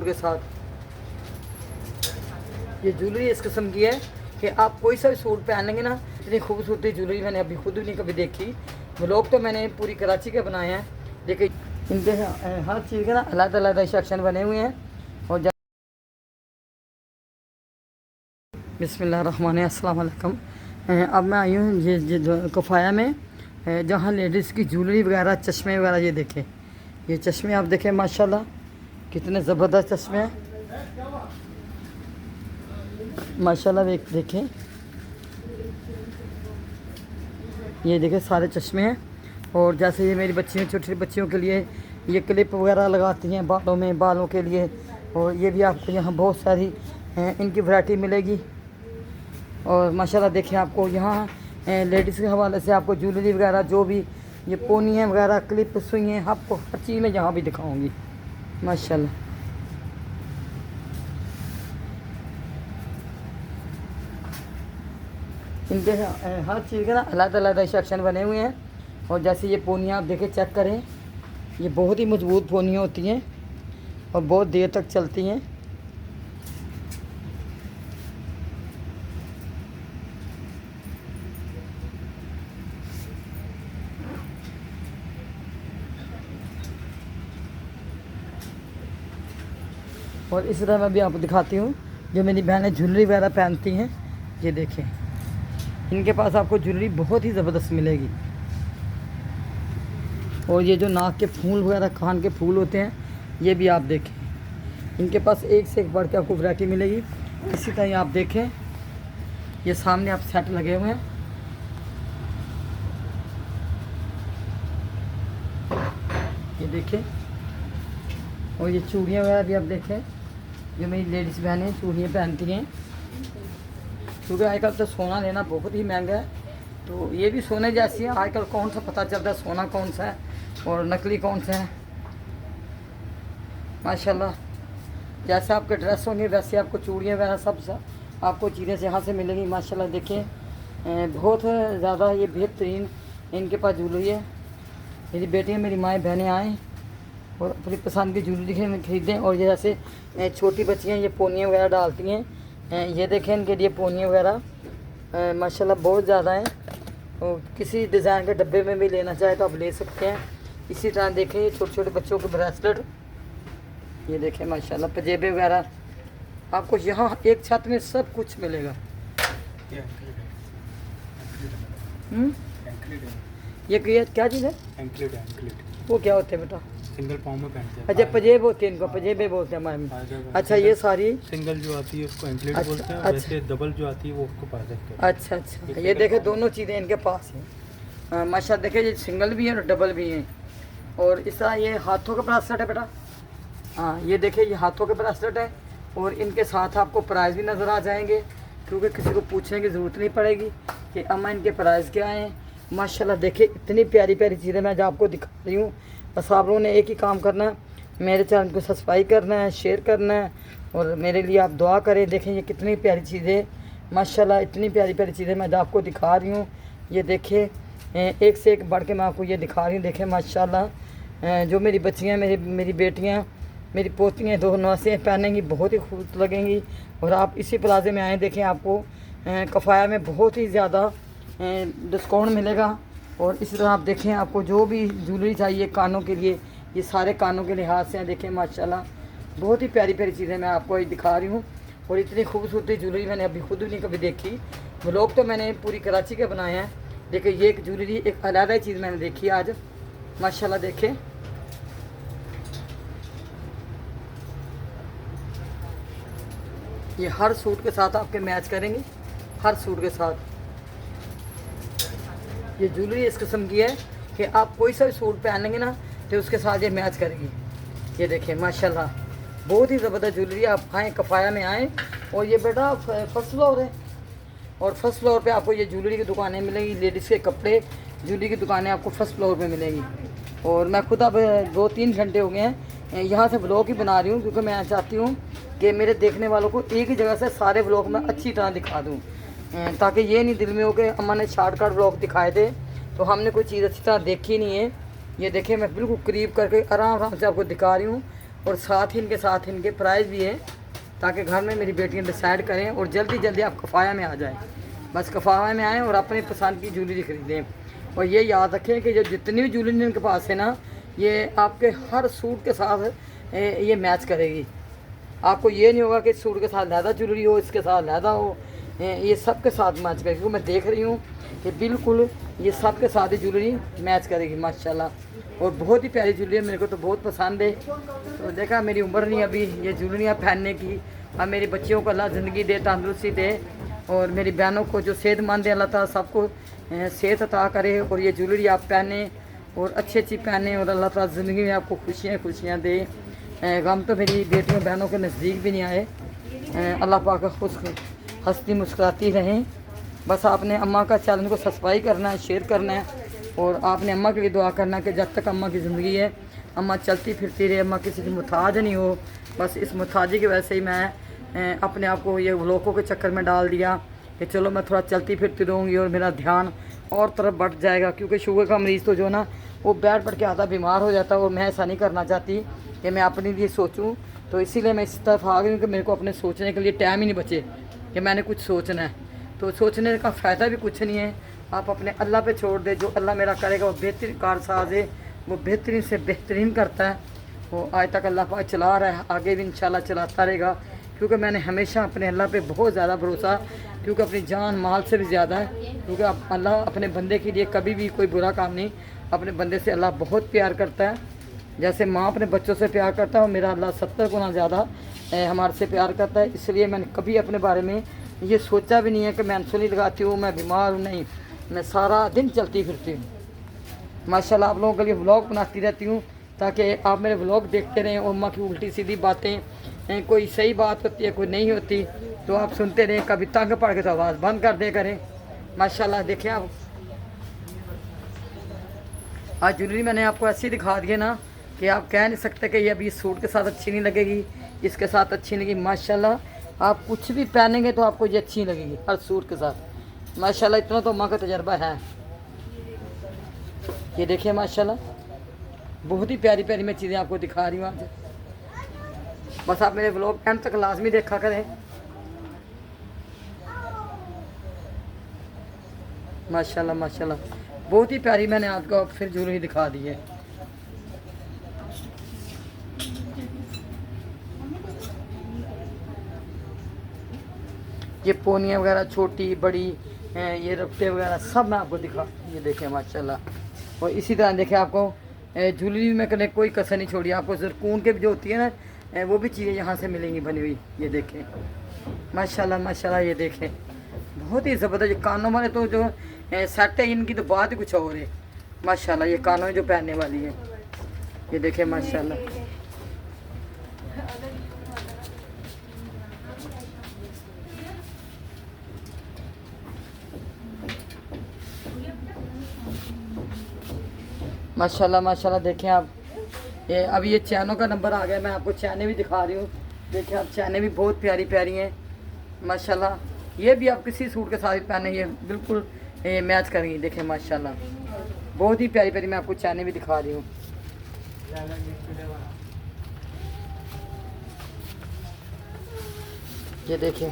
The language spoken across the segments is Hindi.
सूट के साथ। ये ज्वेलरी इस किस्म की है कि आप कोई सा भी सूट पहनेंगे ना, इतनी खूबसूरती ज्वेलरी मैंने अभी खुद भी नहीं कभी देखी। व्लॉग तो मैंने पूरी कराची के बनाए हैं, देखिए इनके हर चीज़ के ना अलग अलग सेक्शन बने हुए हैं। और बिस्मिल्लाहिर्रहमानिर्रहीम, अस्सलाम वालेकुम। अब मैं आई हूँ ये कफ़ाया में, जहाँ लेडीज़ की ज्वेलरी वगैरह, चश्मे वगैरह, ये देखें, ये चश्मे आप देखें माशाल्लाह कितने ज़बरदस्त चश्मे हैं माशाल्लाह। देखें, ये देखें सारे चश्मे हैं। और जैसे ये मेरी बच्चियों, छोटी छोटी बच्चियों के लिए ये क्लिप वगैरह लगाती हैं बालों में, बालों के लिए। और ये भी आपको यहाँ बहुत सारी इनकी वैरायटी मिलेगी। और माशाल्लाह देखें, आपको यहाँ लेडीज़ के हवाले से आपको ज्वेलरी वगैरह, जो भी ये पोनियाँ वगैरह, क्लिप, सुइयाँ, आपको हर चीज़ में यहाँ भी दिखाऊंगी माशाल्लाह। इनके हर चीज़ के ना अलग अलग सेक्शन बने हुए हैं। और जैसे ये पोनियाँ आप देखें, चेक करें, ये बहुत ही मजबूत पोनियाँ होती हैं और बहुत देर तक चलती हैं। और इस तरह मैं भी आपको दिखाती हूँ जो मेरी बहनें ज्वेलरी वगैरह पहनती हैं। ये देखें, इनके पास आपको ज्वेलरी बहुत ही ज़बरदस्त मिलेगी। और ये जो नाक के फूल वगैरह, कान के फूल होते हैं, ये भी आप देखें, इनके पास एक से एक बढ़ के आपको वैरायटी मिलेगी। इसी तरह आप देखें, ये सामने आप सेट लगे हुए हैं, ये देखें। और ये चूड़ियाँ वगैरह भी आप देखें, जो मेरी लेडीज़ बहनें चूड़ियाँ पहनती हैं, क्योंकि आजकल तो सोना लेना बहुत ही महंगा है। तो ये भी सोने जैसी है। आजकल कौन सा पता चलता है सोना कौन सा है और नकली कौन सा है माशाल्लाह। जैसे आपके ड्रेस होंगे वैसे आपको चूड़ियाँ वगैरह सब आपको चीज़ें से यहाँ से मिलेंगी माशाल्लाह। देखें, बहुत ज़्यादा ये बेहतरीन इनके पास ज्वेलरी है। मेरी बेटियाँ, मेरी माएँ बहनें आएँ और अपनी पसंद की ज्वेलरी खरीदें। और ये जैसे छोटी बच्चियाँ ये पोनियाँ वगैरह डालती हैं, ये देखें, इनके लिए पोनियाँ वगैरह माशाल्लाह बहुत ज़्यादा हैं। और किसी डिज़ाइन के डब्बे में भी लेना चाहे तो आप ले सकते हैं। इसी तरह देखें, ये छोटे छोटे बच्चों के ब्रेसलेट, ये देखें माशाल्लाह, पजेबे वगैरह, आपको यहाँ एक छत में सब कुछ मिलेगा। ये क्या चीज़ है? वो क्या होते हैं बेटा? सिंगल पाँव में पहनते हैं। अच्छा, पजेब होते हैं, इनको पजेबे बोलते हैं हमारे में। अच्छा, ये सारी सिंगल जो आती है उसको एंकलेट बोलते हैं। अच्छा, वैसे डबल जो आती है वो उसको पास कहते हैं। अच्छा अच्छा, ये देखे दोनों चीज़ें इनके पास हैं माशाल्लाह। देखे, ये सिंगल भी हैं और डबल भी हैं। और इस तरह ये हाथों का ब्रेसलेट है बेटा। हाँ, ये देखे, ये हाथों के ब्रेसलेट है। और इनके साथ आपको प्राइस भी नज़र आ जाएंगे, क्योंकि किसी को पूछने की ज़रूरत नहीं पड़ेगी कि अम्मा इनके प्राइस क्या हैं माशाल्लाह। देखे, इतनी प्यारी प्यारी चीज़ें मैं जो आपको दिखा रही हूँ। बस आप लोगों ने एक ही काम करना है, मेरे चैनल को सब्सक्राइब करना है, शेयर करना है और मेरे लिए आप दुआ करें। देखें, ये कितनी प्यारी चीज़ें माशाल्लाह, इतनी प्यारी प्यारी चीज़ें मैं जो आपको दिखा रही हूँ। ये देखें, एक से एक बढ़ के मैं आपको ये दिखा रही हूँ। देखें माशाल्लाह, जो मेरी बच्चियाँ, मेरी बेटियाँ, मेरी पोतियाँ, दोनों से पहनेंगी, बहुत ही खूबसूरत लगेंगी। और आप इसी प्लाजे में आएँ, देखें, आपको कफ़ाया में बहुत ही ज़्यादा डिस्काउंट मिलेगा। और इसी तरह आप देखें, आपको जो भी ज्वेलरी चाहिए कानों के लिए, ये सारे कानों के लिहाज से हैं। देखें माशाल्लाह, बहुत ही प्यारी प्यारी चीज़ें मैं आपको ये दिखा रही हूँ। और इतनी खूबसूरती ज्वेलरी मैंने अभी खुद भी नहीं कभी देखी। व्लॉग तो मैंने पूरी कराची के बनाए हैं। देखिए, ये एक ज्वेलरी, एक अलग चीज़ मैंने देखी आज माशाल्लाह। देखें, ये हर सूट के साथ आपके मैच करेंगे, हर सूट के साथ। ये ज्वेलरी इस किस्म की है कि आप कोई सा भी सूट पहनेंगे ना तो उसके साथ ये मैच करेगी। ये देखें माशाल्लाह, बहुत ही ज़बरदस्त ज्वेलरी। आप आएँ, कफ़ाया में आएँ। और ये बेटा फर्स्ट फ्लोर है, और फर्स्ट फ्लोर पे आपको ये ज्वेलरी की दुकानें मिलेंगी। लेडीज़ के कपड़े, ज्वेलरी की दुकानें आपको फर्स्ट फ्लोर पे मिलेंगी। और मैं खुद अब 2-3 घंटे हो गए हैं यहाँ से व्लॉग ही बना रही हूँ, क्योंकि मैं चाहती हूँ कि मेरे देखने वालों को एक ही जगह से सारे व्लॉग मैं अच्छी तरह दिखा दूँ, ताकि ये नहीं दिल में हो कि अम्मा ने शॉर्टकट व्लॉग दिखाए थे तो हमने कोई चीज़ अच्छी तरह देखी नहीं है। ये देखें, मैं बिल्कुल करीब करके आराम आराम से आपको दिखा रही हूँ। और साथ ही इनके साथ इनके प्राइस भी है, ताकि घर में मेरी बेटियां डिसाइड करें और जल्दी जल्दी आप कफ़ाया में आ जाएं। बस कफ़ाया में आएँ और अपनी पसंद की ज्वेलरी ख़रीदें। और ये याद रखें कि जो जितनी भी ज्वेलरी इनके पास है ना, ये आपके हर सूट के साथ ये मैच करेगी। आपको ये नहीं होगा कि सूट के साथ लहदा ज्वेलरी हो, इसके साथ लहदा हो, ये सब के साथ मैच करेगी। क्योंकि मैं देख रही हूँ कि बिल्कुल ये सब के साथ ही ज्वेलरी मैच करेगी माशाल्लाह। और बहुत ही प्यारी ज्वेलरी है, मेरे को तो बहुत पसंद है। तो देखा मेरी उम्र नहीं अभी ये ज्वेलरियाँ पहनने की। अब मेरी बच्चियों को अल्लाह ज़िंदगी दे, तंदुरुस्ती दे, और मेरी बहनों को जो सेहतमंद है अल्लाह ताला सबको सेहत अता करे। और ये ज्वेलरी आप पहने और अच्छी पहने, और अल्लाह ताला ज़िंदगी में आपको खुशियाँ दे। गम तो मेरी बेटियों बहनों के नज़दीक भी नहीं आए। अल्लाह पाक खुश हंसती मुस्कुराती रहें। बस आपने अम्मा का चैनल को सब्सक्राइब करना है, शेयर करना है, और आपने अम्मा के लिए दुआ करना है कि जब तक अम्मा की ज़िंदगी है अम्मा चलती फिरती रहे, अम्मा किसी की मुताज नहीं हो। बस इस मुताजी की वजह से ही मैं अपने आप को ये व्लॉगों के चक्कर में डाल दिया कि चलो मैं थोड़ा चलती फिरती रहूँगी और मेरा ध्यान और तरफ बढ़ जाएगा। क्योंकि शुगर का मरीज़ तो जो ना वो बैठ के आधा बीमार हो जाता है, और मैं ऐसा नहीं करना चाहती कि मैं अपने लिए सोचूं। तो इसीलिए मैं इस तरफ आ गई हूँ कि मेरे को अपने सोचने के लिए टाइम ही नहीं बचे कि मैंने कुछ सोचना है। तो सोचने का फ़ायदा भी कुछ नहीं है। आप अपने अल्लाह पे छोड़ दे, जो अल्लाह मेरा करेगा वो बेहतरीन कारसाज है, वो बेहतरीन से बेहतरीन करता है। वो आज तक अल्लाह पाक चला रहा है, आगे भी इंशाल्लाह चलाता रहेगा। क्योंकि मैंने हमेशा अपने अल्लाह पे बहुत ज़्यादा भरोसा, क्योंकि अपनी जान माल से भी ज़्यादा है। क्योंकि अल्लाह अपने बंदे के लिए कभी भी कोई बुरा काम नहीं, अपने बंदे से अल्लाह बहुत प्यार करता है। जैसे माँ अपने बच्चों से प्यार करता है, और मेरा अल्लाह 70 गुना ज़्यादा हमारे से प्यार करता है। इसलिए मैंने कभी अपने बारे में ये सोचा भी नहीं है कि मैं इंसुलिन लगाती हूँ, मैं बीमार हूँ, नहीं। मैं सारा दिन चलती फिरती हूँ माशाल्लाह। आप लोगों के लिए व्लॉग बनाती रहती हूँ ताकि आप मेरे व्लॉग देखते रहें। और अम्मा की उल्टी सीधी बातें, कोई सही बात होती है कोई नहीं होती, तो आप सुनते रहें। कभी तंग पड़ के तो आवाज़ बंद कर दे करें माशाल्लाह। देखिए आप आज ज्वेलरी मैंने आपको ऐसी दिखा दी है ना कि आप कह नहीं सकते कि ये अभी इस सूट के साथ अच्छी नहीं लगेगी, इसके साथ अच्छी नहीं लगेगी। माशाल्लाह आप कुछ भी पहनेंगे तो आपको ये अच्छी लगेगी हर सूट के साथ माशाल्लाह। इतना तो अम्मा का तजर्बा है। ये देखिए माशाल्लाह बहुत ही प्यारी प्यारी मैं चीज़ें आपको दिखा रही हूँ आज। बस आप मेरे व्लॉग एंड तक लाजमी देखा करें माशाल्लाह माशाल्लाह। बहुत ही प्यारी मैंने आपको फिर ज्वेलरी दिखा दी है। ये पोनियाँ वगैरह छोटी बड़ी, ये रफ्ते वगैरह सब मैं आपको दिखा, ये देखें माशाल्लाह। और इसी तरह देखें आपको ज्वेलरी में कने कोई कसर नहीं छोड़ी। आपको ज़रकून के भी जो होती है ना, वो भी चीज़ें यहाँ से मिलेंगी बनी हुई। ये देखें माशाल्लाह माशाल्लाह। ये देखें बहुत ही ज़बरदस्त। कानों वाले तो जो सेट है इनकी तो बात ही कुछ और है माशाल्लाह। ये कानों में जो पहनने वाली है ये देखें माशाल्लाह। माशाल्लाह माशाल्लाह। देखें आप ये अभी ये चैनों का नंबर आ गया, मैं आपको चैनें भी दिखा रही हूँ। देखें आप चैनें भी बहुत प्यारी प्यारी हैं माशाल्लाह। ये भी आप किसी सूट के साथ पहने ये बिल्कुल मैच करेंगी। देखें माशाल्लाह बहुत ही प्यारी प्यारी मैं आपको चैनें भी दिखा रही हूँ। ये देखें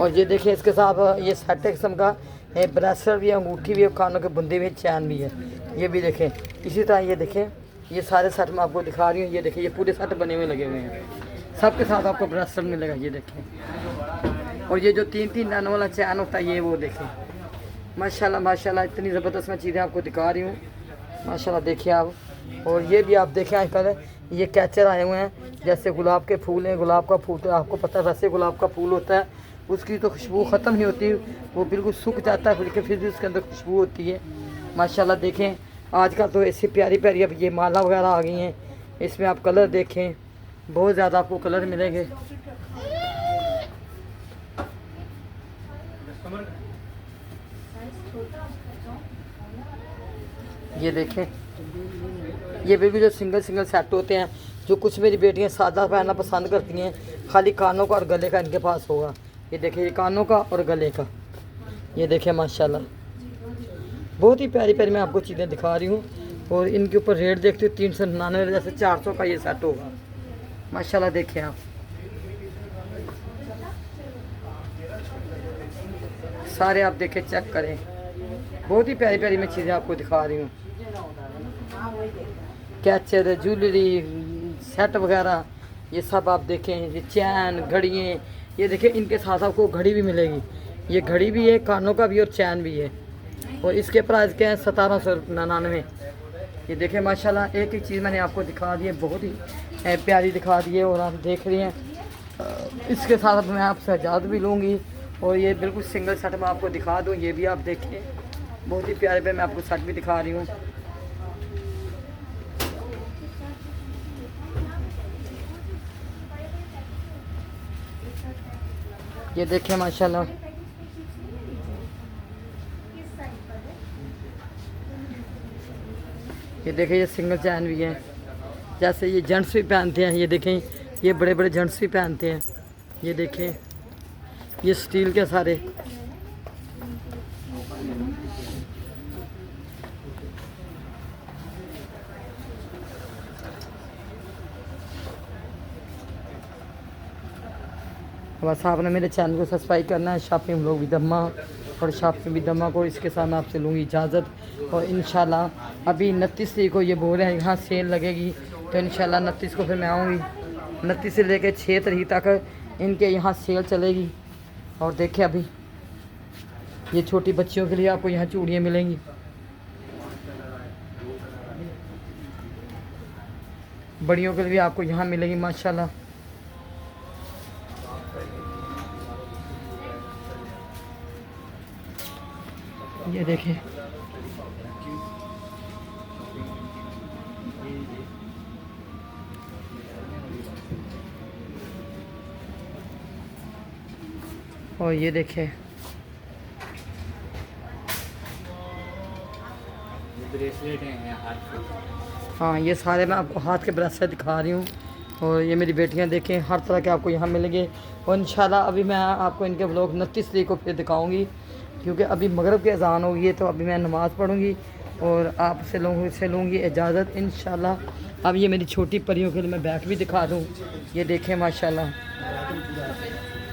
और ये देखिए इसके साथ ये सेट किस्म का ब्रेसलेट भी है, अंगूठी भी है, कानों के बुंदे भी, चैन भी है। ये भी देखें इसी तरह। ये देखें ये सारे सेट मैं आपको दिखा रही हूँ। ये देखिए ये पूरे सेट बने हुए लगे हुए हैं, सबके साथ आपको ब्रेसलेट मिलेगा। ये देखें और ये जो 3-3 नैनो वाला चैन होता है ये वो देखें माशाल्लाह माशाल्लाह। इतनी ज़बरदस्त मैं चीज़ें आपको दिखा रही हूँ माशाल्लाह। देखिए आप, और ये भी आप देखें आजकल ये कैचर आए हुए हैं, जैसे गुलाब के फूल हैं। गुलाब का फूल तो आपको पता है वैसे गुलाब का फूल होता है, उसकी तो खुशबू ख़त्म नहीं होती, वो बिल्कुल सूख जाता है लेकिन फिर भी उसके अंदर खुशबू होती है माशाल्लाह। देखें आजकल तो ऐसी प्यारी प्यारी अब ये माला वगैरह आ गई हैं। इसमें आप कलर देखें, बहुत ज़्यादा आपको कलर मिलेंगे। ये देखें ये बिल्कुल जो सिंगल सेट होते हैं, जो कुछ मेरी बेटियां सादा पहनना पसंद करती हैं, खाली कानों का और गले का इनके पास होगा ये देखिए ये कानों का और गले का, ये देखिए माशाल्लाह बहुत ही प्यारी प्यारी मैं आपको चीज़ें दिखा रही हूँ। और इनके ऊपर रेट देखते हो 399 जैसे 400 का ये सेट होगा माशाल्लाह। देखिए आप सारे आप देखें चेक करें, बहुत ही प्यारी प्यारी मैं चीज़ें आपको दिखा रही हूँ। कैचर ज्वेलरी सेट वगैरह ये सब आप देखें, ये चैन घड़ियाँ, ये देखें इनके साथ आपको घड़ी भी मिलेगी। ये घड़ी भी है, कानों का भी और चैन भी है। और इसके प्राइस क्या है 1799। ये देखें माशाल्लाह एक एक चीज़ मैंने आपको दिखा दी है, बहुत ही प्यारी दिखा दी है। और आप देख रही हैं इसके साथ मैं आपसे इजाज़त भी लूँगी। और ये बिल्कुल सिंगल सेट मैं आपको दिखा दूँ, ये भी आप देखें बहुत ही प्यारे पे मैं आपको सेट भी दिखा रही हूँ। ये देखें माशाल्लाह ये देखें ये सिंगल चैन भी है, जैसे ये जेंट्स भी पहनते हैं। ये देखें ये बड़े बड़े जेंट्स भी पहनते हैं। ये देखें ये स्टील के सारे, बस आपने मेरे चैनल को सब्सक्राइब करना है। शॉपिंग व्लॉग विद अम्मा और शॉपिंग विद अम्मा को इसके साथ मैं आपसे लूँगी इजाज़त। और इंशाल्लाह अभी 29 तारीख को ये बोल रहे हैं यहाँ सेल लगेगी, तो इंशाल्लाह 29 को फिर मैं आऊँगी। 29 से लेकर 6 तारीख तक इनके यहाँ सेल चलेगी। और देखिए अभी ये छोटी बच्चियों के लिए आपको यहाँ चूड़ियाँ मिलेंगी। बड़ियों के लिए भी आपको यहाँ मिलेगी माशाल्लाह। ये देखिए और ये देखिए ब्रेसलेट हैं हाथ के। हाँ ये सारे मैं आपको हाथ के ब्रेसलेट दिखा रही हूँ। और ये मेरी बेटियाँ देखें हर तरह के आपको यहाँ मिलेंगे। और इंशाल्लाह अभी मैं आपको इनके व्लॉग 29 तारीख को फिर दिखाऊंगी, क्योंकि अभी मगरिब की अज़ान होगी है, तो अभी मैं नमाज़ पढ़ूंगी और आपसे लूँगी इजाज़त इंशाल्लाह। अब ये मेरी छोटी परियों के लिए मैं बैग भी दिखा दूँ। ये देखें माशाल्लाह, ला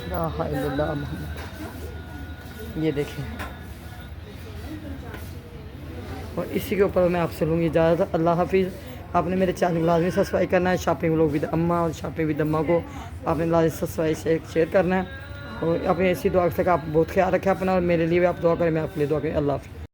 इलाहा इल्लल्लाह मुहम्मद। ये देखें और इसी के ऊपर मैं आपसे लूँगी इजाज़त। अल्लाह हाफिज़। आपने मेरे चैनल को लाजमी सब्सक्राइब करना है। शॉपिंग व्लॉग विद अम्मा और शॉपिंग विद अम्मा को आपने लाजमी सब्सक्राइब शेयर करना है। और अपनी ऐसी दुआ तक आप बहुत ख्याल रखें अपना, और मेरे लिए भी आप दुआ करें, मैं आपके लिए दुआ करें। अल्लाह हाफिज़।